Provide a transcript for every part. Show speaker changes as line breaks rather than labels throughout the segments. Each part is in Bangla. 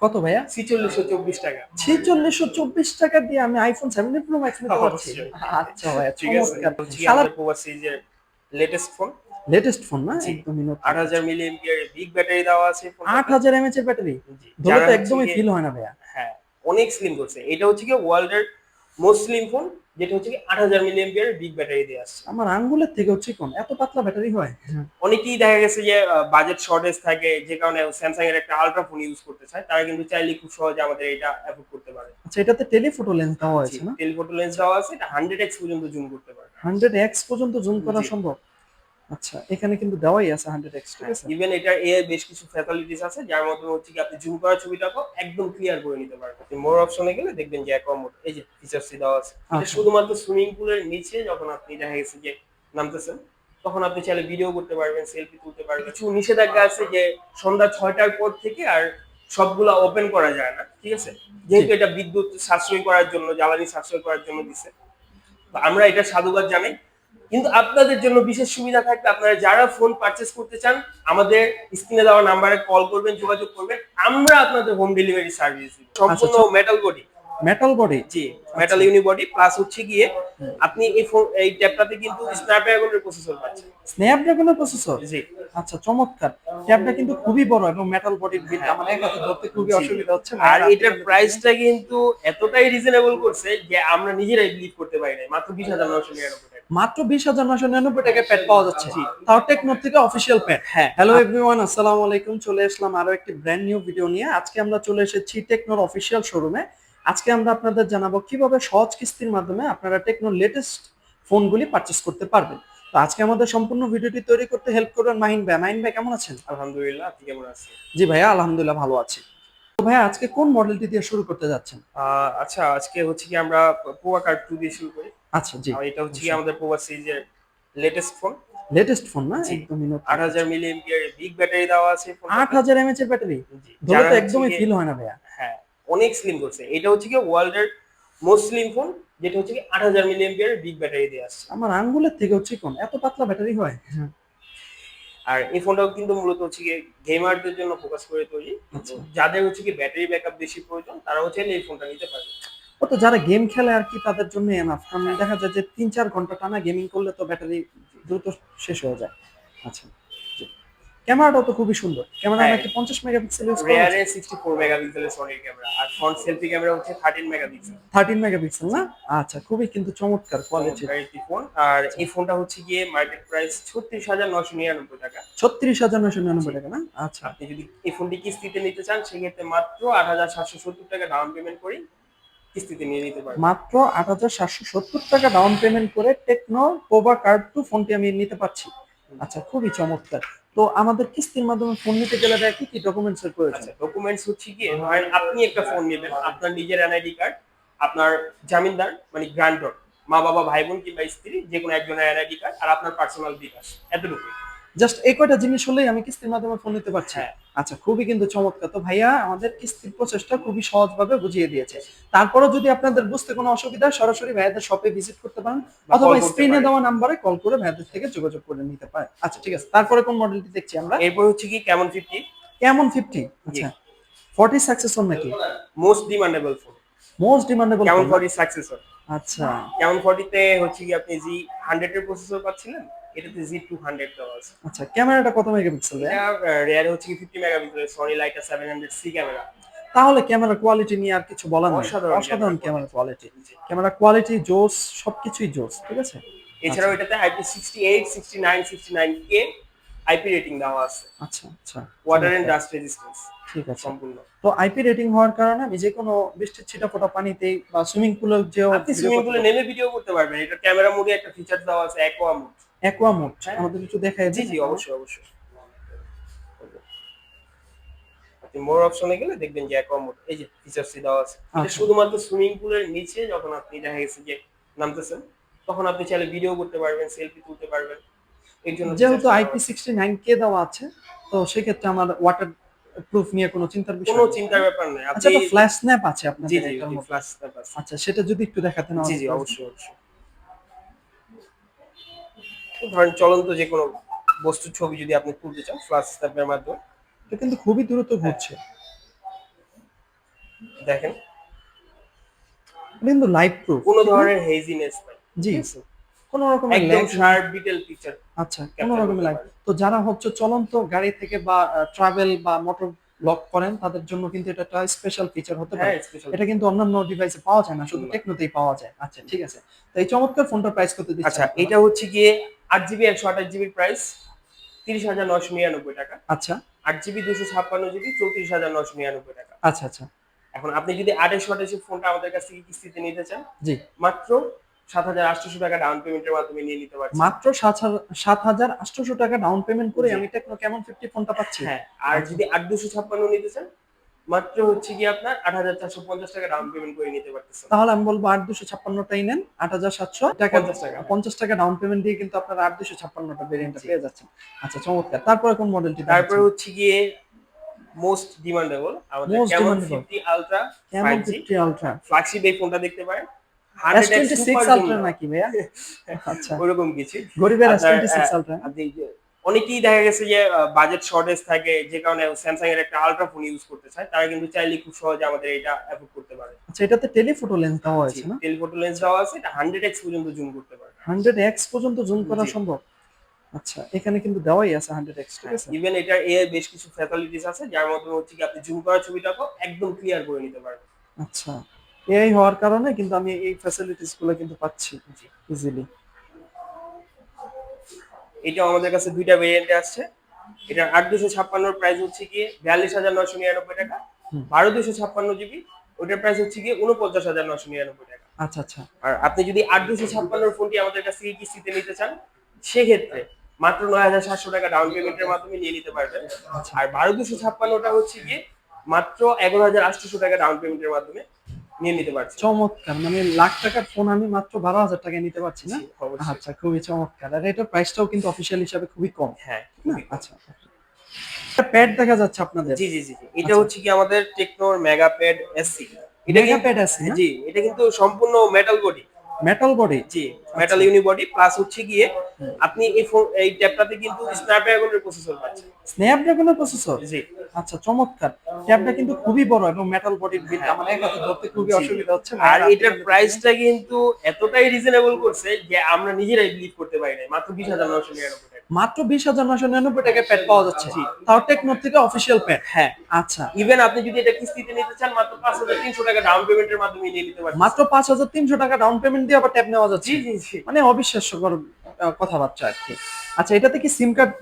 কত ভাইয়া?
৪৬২৪ টাকা।
৪৬২৪ টাকা দিয়ে আমি আইফোন 17 প্রো ম্যাক্স নিতে পারছি।
অবশ্যই।
আচ্ছা ভাইয়া,
ঠিক আছে?
চমৎকার।
হচ্ছে গিয়ে
কালার
আমাদের পোকো সিরিজের লেটেস্ট ফোন।
লেটেস্ট ফোন না?
জি।
একদমই নতুন।
৮০০০
আচ্ছা,
মিলি এম্পিয়ার বিগ ব্যাটারি দেওয়া আছে এই ফোনটাতে।
৮,০০০ এমএএইচ এর ব্যাটারি?
জি।
ধরলে
যারা
তো
হচ্ছে
একদমই
গিয়ে
ফিল হয় না ভাইয়া।
হ্যাঁ, অনেক স্লিম করছে। এটা হচ্ছে গিয়ে ওয়ার্ল্ডের মোস্ট স্লিম ফোন, যেটা হচ্ছে গিয়ে ৮০০০ মিলি এম্পিয়ার বিগ ব্যাটারি দিয়ে আসছে।
আমার আঙ্গুলের থেকে হচ্ছে কোন এত পাতলা ব্যাটারি হয়?
অনেকেই দেখা গেছে যে বাজেট শর্টেজ থাকে, যে কারণে স্যামসাং এর একটা আল্ট্রা ফোন ইউজ করতে চায়। তারা কিন্তু চাইলে খুব সহজে আমাদের এটা এফোর্ড করতে পারে।
আচ্ছা, এটাতে টেলিফোটো লেন্স দেওয়া
জি,
হয়েছে না?
টেলিফোটো লেন্স দেওয়া আছে। এটা 100x পর্যন্ত জুম করতে পারে।
100x পর্যন্ত জুম করা
জি।
সম্ভব? আচ্ছা, এখানে কিন্তু দেওয়াই আছে 100x, ঠিক
হ্যাঁ,
আছে?
ইভেন এটার এআই বেশ কিছু ফ্যাসিলিটিস আছে, যার মাধ্যমে হচ্ছে কি আপনি জুম করা ছবিটাকেও একদম ক্লিয়ার করে নিতে পারবেন। আপনি মোর অপশনে গেলে দেখবেন যে অ্যাকোয়া মোড, এই যে ফিচারসই দেওয়া আছে। এটা
আচ্ছা,
শুধুমাত্র সুইমিং পুলের নিচে যখন আপনি দেখা গেছে যে নামতেছেন, তখন আপনি চাইলে ভিডিও করতে পারবেন, সেলফি তুলতে পারবেন। কিছু নিষেধাজ্ঞা আছে যে সন্ধ্যা ৬টার পর থেকে আর সবগুলা ওপেন করা যায় না। ঠিক আছে?
জি।
যেহেতু এটা বিদ্যুৎ সাশ্রয় করার জন্য, জ্বালানি সাশ্রয় করার জন্য দিছে। তো আমরা এটা সাধুবাদ জানাই। কিন্তু আপনাদের জন্য বিশেষ সুবিধা থাকবে, আপনারা যারা ফোন পারচেজ করতে চান, আমাদের স্ক্রিনে দেওয়া নাম্বারে কল করবেন, যোগাযোগ করবেন। আমরা আপনাদের হোম ডেলিভারি সার্ভিস দিব।
আচ্ছা,
সম্পূর্ণ মেটাল বডি।
Metal body?
জি, মেটাল
আচ্ছা।
ইউনিবডি প্লাস হচ্ছে গিয়ে আপনি এই ট্যাবটাতে কিন্তু স্ন্যাপড্রাগনের প্রসেসর পাচ্ছেন।
স্ন্যাপড্রাগনের প্রসেসর?
জি।
আচ্ছা, চমৎকার। ট্যাবটা কিন্তু খুবই বড় এবং মেটাল বডির বিল্ড।
হ্যাঁ।
আমার এক হাতে ধরতে খুবই
জি, জি।
অসুবিধা হচ্ছে।
আর
ভাইয়া হাতে
এটার
নিলে তো
প্রাইসটা কিন্তু এতটাই রিজনেবল করছে যে আমরা নিজেরাই বিলিভ করতে পারি নাই। মাত্র ২০,৯৯৯ টাকা।
মাত্র 20,999 টাকায় প্যাড পাওয়া যাচ্ছে।
জি।
তাও টেকনোর থেকে অফিসিয়াল প্যাড।
হ্যাঁ।
হ্যালো এভরিওয়ান, আসসালামু আলাইকুম। চলে আসলাম আরো একটি ব্র্যান্ড নিউ ভিডিও নিয়ে। আজকে আমরা চলে এসেছি টেকনোর অফিসিয়াল শোরুমে। আজকে আমরা আপনাদের জানাবো কিভাবে সহজ কিস্তির মাধ্যমে আপনারা টেকনোর লেটেস্ট ফোনগুলি পারচেজ করতে পারবেন। তো আজকে আমাদের সম্পূর্ণ ভিডিওটি তৈরি করতে হেল্প করবেন মাহিন ভাই। মাহিন ভাই কেমন আছেন?
আলহামদুলিল্লাহ, আপনি কেমন আছেন?
জি ভাইয়া, আলহামদুলিল্লাহ ভালো আছি। তো ভাইয়া আজকে কোন মডেলটি দিয়ে শুরু করতে যাচ্ছেন?
আচ্ছা, আজকে হচ্ছে কি আমরা পোয়া কার্ড 2 দিয়ে শুরু করি।
আচ্ছা, জি।
এটা হচ্ছে কি
অবশ্যই।
আমাদের পোয়া সিরিজের লেটেস্ট ফোন।
লেটেস্ট ফোন না?
জি।
একদমই নতুন।
৮০০০
আচ্ছা।
মিলি এম্পিয়ার বিগ ব্যাটারি দেওয়া আছে এই ফোনটাতে।
৮,০০০ এমএএইচ এর ব্যাটারি?
জি।
ধরলে
যারা
তো
হচ্ছে
একদমই
গিয়ে
ফিল হয় না ভাইয়া।
হ্যাঁ, অনেক স্লিম করছে। এটা হচ্ছে কি ওয়ার্ল্ডের মোস্ট স্লিম ফোন, যেটা হচ্ছে কি ৮০০০ মিলি এম্পিয়ার বিগ ব্যাটারি দিয়ে আসছে।
আমার আঙ্গুলের থেকে হচ্ছে কোন এত পাতলা ব্যাটারি হয়?
আর এই ফোনটাও কিন্তু মূলত হচ্ছে গিয়ে গেমারদের জন্য ফোকাস করে তৈরি। কিন্তু
আচ্ছা।
যাদের হচ্ছে কি ব্যাটারি ব্যাকআপ বেশি প্রয়োজন, তারাও চাইলে এই ফোনটা নিতে পারবে।
ও তো যারা গেম খেলে আর কি তাদের জন্য এনাফ। কারণ
হ্যাঁ।
দেখা যায় যে ৩-৪ ঘন্টা টানা গেমিং করলে তো ব্যাটারি দ্রুত শেষ হয়ে যায়। আচ্ছা। জি। ক্যামেরাটাও তো খুবই সুন্দর। ক্যামেরা
হ্যাঁ,
নাকি ৫০ মেগাপিক্সেল ইউজ করা হয়েছে?
রেয়ারে 64 মেগাপিক্সেলের সনির ক্যামেরা, আর ফ্রন্ট সেলফি ক্যামেরা হচ্ছে 13 মেগাপিক্সেল।
13 মেগাপিক্সেল
জি।
না? আচ্ছা, খুবই কিন্তু চমৎকার কোয়ালিটির।
চমৎকার একটি ফোন। আর
আচ্ছা।
এই ফোনটা হচ্ছে গিয়ে মার্কেট প্রাইস ৩৬,৯৯৯ টাকা।
৩৬,৯৯৯
জি।
টাকা না? আচ্ছা।
আপনি যদি এই ফোনটি কিস্তিতে নিতে চান, সেক্ষেত্রে মাত্র ৮,৭৭০ টাকা ডাউন পেমেন্ট করেই কিস্তিতে নিয়ে নিতে পারবেন।
মাত্র ৮,৭৭০ টাকা ডাউন পেমেন্ট করে টেকনো পোভা কার্ড 2 ফোনটি আমি নিতে পারছি। আচ্ছা, খুবই চমৎকার। তো আমাদের কিস্তির মাধ্যমে ফোন নিতে গেলে ভাইয়া কি ডকুমেন্টস এর প্রয়োজন?
আচ্ছা, ডকুমেন্টস হচ্ছে গিয়ে ধরেন আপনি একটা ফোন নেবেন, আপনার নিজের এনআইডি কার্ড, আপনার জামিনদার মানে গ্রান্টর, মা-বাবা, ভাই-বোন কিংবা স্ত্রী যেকোনো একজনের এনআইডি কার্ড, আর আপনার পার্সোনাল বিকাশ, এতটুকুই।
জাস্ট এই কয়টা জিনিস হলেই আমি কিস্তির মাধ্যমে ফোন নিতে পারছি।
হ্যাঁ।
আচ্ছা, খুবই কিন্তু চমৎকার। তো ভাইয়া আমাদের কিস্তির প্রসেসটা খুবই সহজভাবে বুঝিয়ে দিয়েছে। তারপরেও যদি আপনাদের বুঝতে কোনো অসুবিধা হয় সরাসরি ভাইয়াদের শপে ভিজিট করতে পারেন
বা
অথবা
কল করতে
স্ক্রিনে
পারেন।
দেওয়া নাম্বারে কল করে ভাইয়াদের থেকে যোগাযোগ করে নিতে পারেন। আচ্ছা, ঠিক আছে। তারপরে কোন মডেলটি দেখছি আমরা?
এরপর হচ্ছে কি কেমন 50।
কেমন 50?
জি।
আচ্ছা। 40 সাকসেসর নাকি?
Most demandable phone.
Most demandable
কেমন
ফোন না?
40 সাকসেসর।
আচ্ছা,
কেমন 40 তে হচ্ছে কি আপনি জি 100 এর প্রসেসর পাচ্ছিলেন, এটাতে জি 200 দেওয়া আছে।
আচ্ছা। ক্যামেরাটা কত মেগাপিক্সেল ভাইয়া?
এটা রেয়ারে হচ্ছে কি 50 মেগাপিক্সেলের সনি লাইকা 700 সি ক্যামেরা।
তাহলে ক্যামেরা কোয়ালিটি নিয়ে আর কিছু বলার নেই।
অসাধারণ ক্যামেরা
অসাধারণ ক্যামেরা
কোয়ালিটি।
কোয়ালিটি।
জি।
ক্যামেরা কোয়ালিটি জোস, সবকিছুই জোস। ঠিক আছে? আচ্ছা,
এছাড়াও এটাতে IP68, 69, 69K আইপি রেটিং দেওয়া আছে।
আচ্ছা, আচ্ছা।
ওয়াটার এন্ড
চমৎকার।
ডাস্ট রেজিস্ট্যান্স
ঠিক আছে।
সম্পূর্ণ।
তো আইপি রেটিং হওয়ার কারণে আমি যেকোনো বৃষ্টির ছিটাফোঁটা পানিতেই বা সুইমিং পুলেও যেও
আপনি
ভিডিও
সুইমিং
করতে
পুলে
পারবো।
নেমে ভিডিও করতে পারবেন। এটা ক্যামেরা মোডে একটা ফিচার দেওয়া আছে, অ্যাকোয়া মোড।
অ্যাকুয়া মোড
হ্যাঁ?
আমাদের একটু দেখায়
জি,
দেন
জি,
অ্যাকুয়া মোড।
অবশ্যই, অবশ্যই। আপনি মোর অপশনে গেলে দেখবেন যে অ্যাকোয়া মোড, এই যে ফিচারসটি দেওয়া আছে। এটা
আচ্ছা।
শুধুমাত্র সুইমিং পুলের নিচে যখন আপনি দেখা গেছে যে নামতেছেন, তখন আপনি চাইলে ভিডিও করতে পারবেন, সেলফি তুলতে পারবেন। এর জন্য
যেহেতু
ফিচারসটি দেওয়া আছে।
IP69K দেওয়া আছে, তো সেক্ষেত্রে আমার ওয়াটার প্রুফ নিয়ে কোনো চিন্তার
কোনো
বিষয় নেই, তাই
চিন্তার
না?
ব্যাপার নাই।
আচ্ছা,
আপনি
তো ফ্ল্যাশ স্ন্যাপ আছে
জি,
আপনাদের
জি,
এটার
জি,
মধ্যে।
ফ্ল্যাশ স্ন্যাপ আছে।
আচ্ছা, সেটা যদি একটু দেখাতেন
জি,
আমাদের
জি,
প্লিজ।
অবশ্যই, অবশ্যই। ধরেন চলন্ত যেকোনো বস্তুর ছবি যদি আপনি তুলতে চান ফ্ল্যাশ স্ন্যাপের মাধ্যমে।
এটা কিন্তু খুবই দ্রুত
হ্যাঁ।
ঘুরছে।
দেখেন
কিন্তু লাইভ প্রুফ
কোনো ধরনের হেজিনেস নাই,
জি,
ঠিক আছে,
কোনো রকমের
একদম
ল্যাগ
শার্প ডিটেল পিকচার
আচ্ছা কোনো
ক্যাপচার
রকমের
করতে
লাইভ।
পারে।
তো যারা হচ্ছে চলন্ত গাড়ি থেকে বা ট্রাভেল বা মোটর ব্লক করেন তাদের জন্য কিন্তু এটা একটা স্পেশাল ফিচার হতে পারে।
হ্যাঁ স্পেশাল।
এটা কিন্তু অন্যান্য ডিভাইসে পাওয়া যায় না, শুধু টেকনোতেই পাওয়া যায়। আচ্ছা ঠিক আছে, তো এই চমৎকার ফোনটার প্রাইস কত দিচ্ছেন
আচ্ছা
আপনারা?
এটা হচ্ছে গিয়ে 8 জিবি 128 জিবির প্রাইস 30,999 টাকা।
আচ্ছা
8 জিবি 256 জিবি 34,999 টাকা।
আচ্ছা আচ্ছা
এখন আপনি যদি 28 ফোনটা আমাদের কাছ থেকে কিস্তিতে নিতে চান,
জি,
মাত্র 7,800 টাকা ডাউন পেমেন্টের মাধ্যমে নিয়ে নিতে পারছেন।
মাত্র 7,800 টাকা ডাউন পেমেন্ট করে
জি।
আমি টেকনো কেমন 50 ফোনটা পাচ্ছি।
হ্যাঁ আর
আচ্ছা
যদি 8,256 নিতে চান, মাত্র হচ্ছে গিয়ে আপনার 8,450 টাকা ডাউন পেমেন্ট করে নিতে পারতেছেন।
তাহলে আমি বলবো 8,256টাই নেন, 8,700 টাকা
50 টাকা।
50 টাকা ডাউন পেমেন্ট দিয়ে কিন্তু আপনারা 8,256টা ভেরিয়েন্টটা
জি।
পেয়ে যাচ্ছেন। আচ্ছা চমৎকার, তারপরে কোন মডেলটি
তারপরে
দেখাচ্ছেন?
হচ্ছে গিয়ে মোস্ট ডিমান্ডেবল আমাদের
most
Camon
demandable
50 ultra
Camon
5G
50 ultra
flagship এই ফোনটা দেখতে পারেন। 100x
S26
super zoom
ultra
দেওয়া।
নাকি ভাইয়া? আচ্ছা
ওরকম কিছু।
গরিবের
আপনার
S26 আলট্রা।
আপনি যে অনেকেই দেখা গেছে যে বাজেট শর্টেজ থাকে যে কারণে স্যামসাং এর একটা আলট্রা ফোন ইউজ করতে চায়, তারা কিন্তু চাইলে খুব সহজে আমাদের এটা অ্যাফোর্ড করতে পারে।
আচ্ছা এটাতে টেলিফোটো লেন্স দেওয়া
জি
হয়েছে না?
টেলিফোটো লেন্স দেওয়া আছে, এটা 100x পর্যন্ত জুম করতে পারে।
100x পর্যন্ত জুম করা
জি।
সম্ভব। আচ্ছা এখানে কিন্তু দেওয়াই আছে 100x, ঠিক আছে?
ইভেন এটার এআই বেশ কিছু ফ্যাসিলিটিস আছে যার মাধ্যমে হচ্ছে কি আপনি জুম করা ছবিটাকে একদম ক্লিয়ার করে নিতে পারবেন।
আচ্ছা এআই হওয়ার কারণে কিন্তু আমি এই ফ্যাসিলিটিস গুলো কিন্তু পাচ্ছি
জি।
ইজিলি।
এটাও আমাদের কাছে দুইটা ভেরিয়েন্টে আসছে। এটার 8,256 প্রাইস হচ্ছে গিয়ে 42,999 টাকা।
হুম।
12,256 জিবি ওটার প্রাইস হচ্ছে গিয়ে 49,999 টাকা।
আচ্ছা আচ্ছা
আর আপনি যদি 8,256 ফোনটি আমাদের কাছ থেকে কিস্তিতে নিতে চান, সেক্ষেত্রে মাত্র 9,700 টাকা ডাউন পেমেন্টের মাধ্যমে নিয়ে নিতে পারবেন।
আচ্ছা
আর 12,256টা হচ্ছে গিয়ে মাত্র 11,800 টাকা ডাউন পেমেন্টের মাধ্যমে নিয়ে নিতে পারছেন।
চমৎকার, মানে লাখ টাকার ফোন আমি মাত্র 12,000 টাকায় নিতে পারছি না?
জি, অবশ্যই।
আচ্ছা খুবই চমৎকার, আর এটার প্রাইসটাও কিন্তু অফিসিয়াল হিসাবে খুবই কম,
হ্যাঁ,
ঠিক না?
খুবই কম।
আচ্ছা একটা প্যাড দেখা যাচ্ছে আপনাদের।
জি, জি, জি, জি। এটা
আচ্ছা
হচ্ছে কি আমাদের টেকনোর মেগাপ্যাড এসসি। এটা
মেগা
কিন্তু
প্যাড আছে না?
জি, এটা কিন্তু সম্পূর্ণ মেটাল বডি।
Metal body.
জি, মেটাল ইউনিবডি প্লাস হচ্ছে গিয়ে আপনি এই ট্যাবটাতে কিন্তু স্ন্যাপড্রাগনের প্রসেসর পাচ্ছেন।
স্ন্যাপড্রাগনের প্রসেসর।
জি,
আচ্ছা চমৎকার, ট্যাবটা কিন্তু খুবই বড় এবং মেটাল বডির বিল্ড,
হ্যাঁ।
আমার এক হাতে ধরতে খুবই
জি, জি।
অসুবিধা হচ্ছে।
আর
ভাইয়া,
এটার প্রাইসটা কিন্তু এতটাই রিজনেবল করছে যে আমরা নিজেরাই বিলিভ করতে পারি নাই। মাত্র 20,999 টাকা।
মাত্র 20,999 টাকায় প্যাড পাওয়া যাচ্ছে,
জি।
তাও টেকনোর থেকে অফিসিয়াল প্যাড।
হ্যাঁ।
আচ্ছা
ইভেন আপনি যদি এটা কিস্তিতে নিতে চান, মাত্র 5,300 টাকা ডাউন পেমেন্টের মাধ্যমে নিয়ে নিতে পারছেন।
মাত্র 5,300 টাকা ডাউন পেমেন্ট দিয়ে আবার ট্যাব নেওয়া যাচ্ছে।
জি, জি, জি।
মানে অবিশ্বাস্যকর কথাবার্তা আর কি। আচ্ছা এটাতে কি সিম কার্ড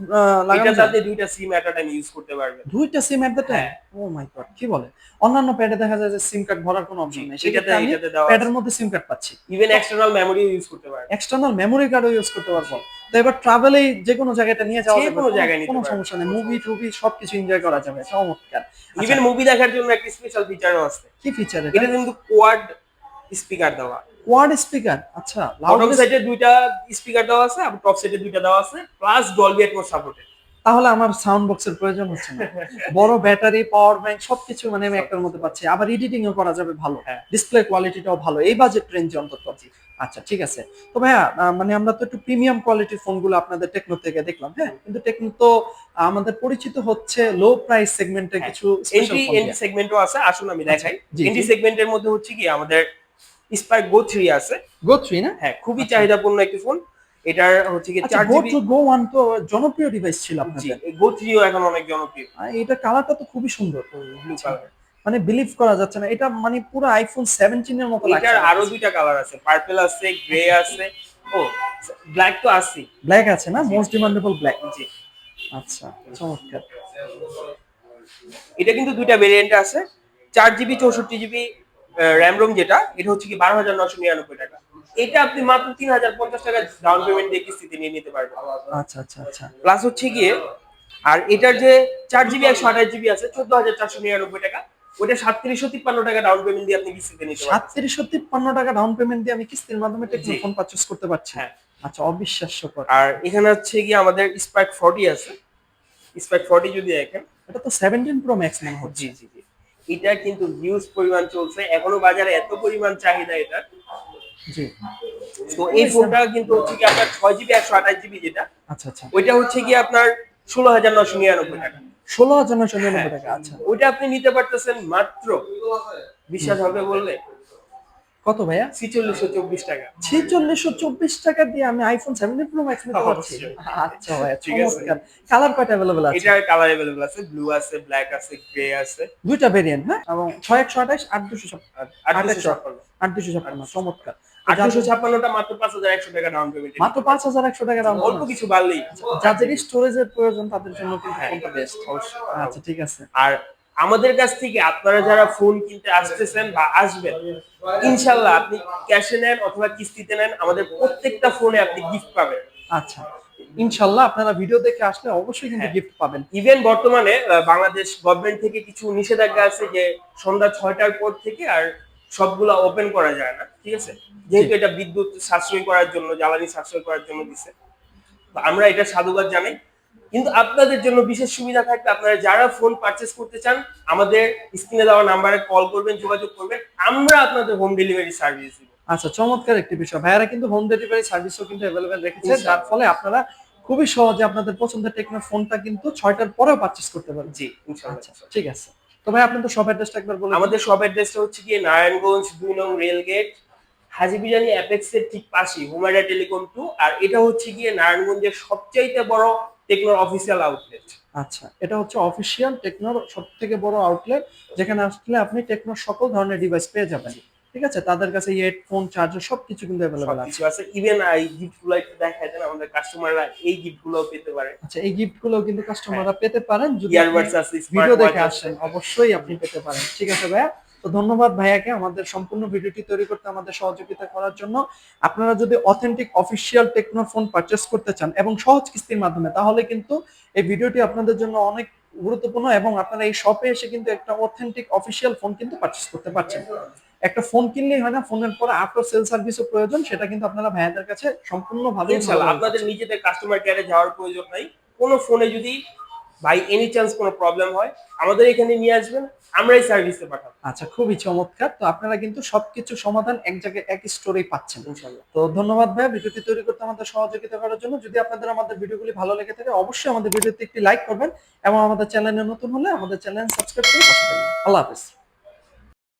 লাগানো
এটাতে
যায়?
আপনি দুইটা সিম এট আ টাইম ইউজ করতে পারবেন।
দুইটা সিম এট দ্য টাইম?
হ্যাঁ।
ও মাই গড, কি বলে! অন্যান্য প্যাডে দেখা যায় যে সিম কার্ড ভরার কোনো অপশন
জি,
নেই, সেক্ষেত্রে আমি
এটাতে দেওয়া
প্যাডের
আছে।
মধ্যে সিম কার্ড পাচ্ছি,
ইভেন এক্সটার্নাল মেমোরি ইউজ করতে পারবেন।
এক্সটার্নাল মেমোরি কার্ডও ইউজ করতে পারবো। তো এবার ট্রাভেলে যে কোনো জায়গাটা নিয়ে যাওয়া
যে
যাবে,
কোনো জায়গায় নিতে
কোনো
পারবেন।
সমস্যা নেই, মুভি টুভি সবকিছু এনজয় করা যাবে। চমৎকার। আচ্ছা
ইভেন মুভি দেখার জন্য একটা স্পেশাল ফিচারও আছে।
কি ফিচার এটা?
এটা কিন্তু কোয়াড স্পিকার দেওয়া।
Quad speaker. আচ্ছা
বটম
লাউডনেস।
সাইডে দুইটা স্পিকার দেওয়া আছে আর টপ সাইডে দুইটা দেওয়া আছে প্লাস ডলবি অ্যাটমস সাপোর্টেড।
তাহলে আমার সাউন্ড বক্সের প্রয়োজন হচ্ছে না, বড় ব্যাটারি, পাওয়ার ব্যাংক সবকিছু মানে আমি একটার মধ্যে পাচ্ছি, আবার এডিটিংও করা যাবে ভালো,
হ্যাঁ।
ডিসপ্লে কোয়ালিটিটাও ভালো এই বাজেট রেঞ্জে অন্তত। আচ্ছা ঠিক আছে, তো ভাইয়া মানে আমরা তো একটু প্রিমিয়াম কোয়ালিটির ফোনগুলো আপনাদের টেকনো থেকে দেখলাম, হ্যাঁ, কিন্তু টেকনো তো আমাদের পরিচিত হচ্ছে লো প্রাইস সেগমেন্টে কিছু স্পেশাল ফোন
এন্ট্রি সেগমেন্টও আছে, আসুন আমি দেখাই।
জি,
এন্ট্রি
জি।
সেগমেন্টের মধ্যে হচ্ছে কি আমাদের স্পার্ক গো 3 আছে।
গো 3 না?
হ্যাঁ, খুবই
আচ্ছা।
চাহিদাপূর্ণ একটি ফোন। এটার হচ্ছে কি
আচ্ছা
4
গো
জিবি।
2 গো 1 তো জনপ্রিয় ডিভাইস ছিল
জি,
আপনাদের।
এই গো 3 ও এখন অনেক জনপ্রিয়।
এটা কালারটা তো খুবই সুন্দর,
ব্লু
আচ্ছা,
কালার।
মানে বিলিভ করা যাচ্ছে না, এটা মানে পুরো আইফোন 17 এর মতো লাগছে।
এটার আরো দুইটা কালার আছে, পার্পল আছে, গ্রে আছে। ও ব্ল্যাক তো আছে।
ব্ল্যাক আছে না? Most demandable black.
জি,
আচ্ছা চমৎকার।
এটা কিন্তু দুইটা ভেরিয়েন্ট আছে। 4 জিবি 64 জিবি র্যাম রোম, যেটা এটা হচ্ছে কি 12,999 টাকা। এটা আপনি মাত্র 3,050 টাকা ডাউন পেমেন্ট দিয়ে কিস্তিতে নিয়ে নিতে পারবেন।
আচ্ছা আচ্ছা আচ্ছা
প্লাস হচ্ছে গিয়ে আর এটার যে 4 জিবি 128 জিবি আছে 14,499 টাকা। ওটা 3753 টাকা ডাউন পেমেন্ট দিয়ে আপনি কিস্তিতে নিতে পারবেন।
3753 টাকা ডাউন পেমেন্ট দিয়ে আমি কিস্তির মাধ্যমে টেকনো
জি।
ফোন পারচেজ করতে পারছি।
হ্যাঁ।
আচ্ছা অবিশ্বাস্যকর।
আর এখানে হচ্ছে গিয়ে আমাদের স্পার্ক 40 আছে। স্পার্ক 40 যদি দেখেন,
এটা তো 17 প্রো ম্যাক্স মনে হচ্ছে।
জি, জি, জি। এটা কিন্তু হিউজ পরিমাণ চলছে। এখনো বাজারে এত পরিমাণ চাহিদা এটার।
জি।
তো এই ফোনটা কিন্তু হচ্ছে কি আপনার 6 জিবি 128 জিবি যেটা,
আচ্ছা আচ্ছা
ওইটা হচ্ছে কি আপনার 16,999 টাকা।
16,999 টাকা। আচ্ছা
ওইটা আপনি নিতে পারতেছেন মাত্র, বিশ্বাস হবে বললে,
কত ভাইয়া?
4624 টাকা।
4624 টাকা দিয়ে আমি আইফোন 17 প্রো ম্যাক্স নিতে পারছি।
অবশ্যই।
আচ্ছা ভাইয়া,
ঠিক আছে।
চমৎকার। কালার কয়টা अवेलेबल আছে?
এটার কালার अवेलेबल আছে, ব্লু আছে, ব্ল্যাক আছে, গ্রে আছে।
দুইটা ভেরিয়েন্ট, হ্যাঁ? এবং 6128, 8256,
8256,
8256, চমৎকার। তো
8256 টা মাত্র 5100 টাকা ডাউন পেমেন্ট।
মাত্র 5100 টাকা ডাউন
অল্প
পেমেন্ট।
কিছু বাড়লেই।
যাদের স্টোরেজের প্রয়োজন তাদের জন্য কিন্তু
হ্যাঁ,
ফোনটা বেস্ট।
অবশ্যই।
আচ্ছা ঠিক আছে।
আর আমাদের কাছ থেকে আপনারা যারা ফোন কিনতে আসতেছেন বা আসবেন, ইনশাআল্লাহ আপনি ক্যাশে নেন অথবা কিস্তিতে নেন, আমাদের প্রত্যেকটা ফোনে আপনি গিফট পাবেন।
আচ্ছা। ইনশাআল্লাহ আপনারা ভিডিও দেখে আসলে অবশ্যই কিন্তু
হ্যাঁ।
গিফট পাবেন।
ইভেন বর্তমানে বাংলাদেশ গভর্নমেন্ট থেকে কিছু নিষেধাজ্ঞা আছে যে সন্ধ্যা 6টার পর থেকে আর সবগুলা ওপেন করা যায় না, ঠিক আছে? যেহেতু এটা বিদ্যুৎ সাশ্রয় করার জন্য, জ্বালানি সাশ্রয় করার জন্য দিছে। তো আমরা এটা সাধুবাদ জানাই। কিন্তু আপনাদের জন্য বিশেষ সুবিধা থাকবে, আপনারা যারা ফোন পারচেজ করতে চান আমাদের স্ক্রিনে দেওয়া নাম্বারে কল করবেন, যোগাযোগ করবেন, আমরা আপনাদের হোম ডেলিভারি সার্ভিস দিব।
আচ্ছা চমৎকার একটি বিষয়। ভাইয়ারা কিন্তু হোম ডেলিভারি সার্ভিসও কিন্তু अवेलेबल রেখেছে,
ইনশাআল্লাহ।
যার ফলে আপনারা খুবই সহজে আপনাদের পছন্দের টেকনো ফোনটা কিন্তু 6টার পরেও পারচেজ করতে পারবেন।
জি, ইনশাআল্লাহ।
আচ্ছা ঠিক আছে। তো ভাই আপনাদের শপ অ্যাড্রেসটা একবার বলে দিন।
আমাদের শপ অ্যাড্রেসটা হচ্ছে গিয়ে নারায়ণগঞ্জ 2 নং রেলগেট, হাজী বিরিয়ানি অ্যাপেক্সের ঠিক পাশেই হুমায়রা টেলিকম 2। আর এটা হচ্ছে গিয়ে নারায়ণগঞ্জের সবচাইতে বড় টেকনোর অফিসিয়াল আউটলেট।
আচ্ছা, এটা হচ্ছে অফিসিয়াল টেকনোর সবথেকে বড় আউটলেট, যেখানে আসলে আপনি টেকনোর সকল ধরনের ডিভাইস পেয়ে যাবেন। ঠিক আছে? তাদের কাছে হেডফোন, চার্জার সবকিছু কিন্তু अवेलेबल আছে।
সবকিছু আছে। ইভেন এই গিফটগুলো একটু দেখায় দেন, আমাদের কাস্টমাররা এই গিফটগুলোও পেতে পারে।
আচ্ছা, এই গিফটগুলোও কিন্তু কাস্টমাররা পেতে পারেন যদি
ইয়ারবাডস আছে,
ভিডিও
স্মার্ট ওয়াচ
দেখে
আছে।
আসেন, অবশ্যই আপনি পেতে পারেন। ঠিক আছে ভাইয়া? তো ধন্যবাদ ভাইয়াকে আমাদের সম্পূর্ণ ভিডিওটি তৈরি করতে আমাদের সহযোগিতা করার জন্য। আপনারা যদি authentic official techno phone purchase করতে চান এবং সহজ কিস্তির মাধ্যমে, তাহলে কিন্তু এই ভিডিওটি আপনাদের জন্য অনেক গুরুত্বপূর্ণ এবং আপনারা এই শপে এসে কিন্তু একটা অথেন্টিক অফিসিয়াল ফোন কিন্তু পারচেজ করতে পারছেন। একটা ফোন কিনলেই হয় না, ফোনের পরে আফটার সেল সার্ভিসও প্রয়োজন, সেটা কিন্তু আপনারা ভাইয়াদের কাছে সম্পূর্ণভাবে
ইনশাআল্লাহ আপনাদের নিজেদের কাস্টমার কেয়ারে যাওয়ার প্রয়োজন নাই। কোন ফোনে যদি বাই এনি চান্স কোনো প্রবলেম হয়, আমাদের এখানে নিয়ে আসবেন, আমরাই সার্ভিসে পাঠাবো।
আচ্ছা, খুবই চমৎকার। তো আপনারা কিন্তু সবকিছু সমাধান এক জায়গায় এক স্টোরেই পাচ্ছেন।
ইনশাআল্লাহ।
তো ধন্যবাদ ভাইয়া ভিডিওটি তৈরি করতে আমাদের সহযোগিতা করার জন্য। যদি আপনাদের আমাদের ভিডিওগুলি ভালো লেগে থাকে অবশ্যই আমাদের ভিডিওতে একটি লাইক করবেন এবং আমাদের চ্যানেলে নতুন হলে আমাদের চ্যানেল সাবস্ক্রাইব করে পাশে থাকবেন। আল্লাহ হাফেজ।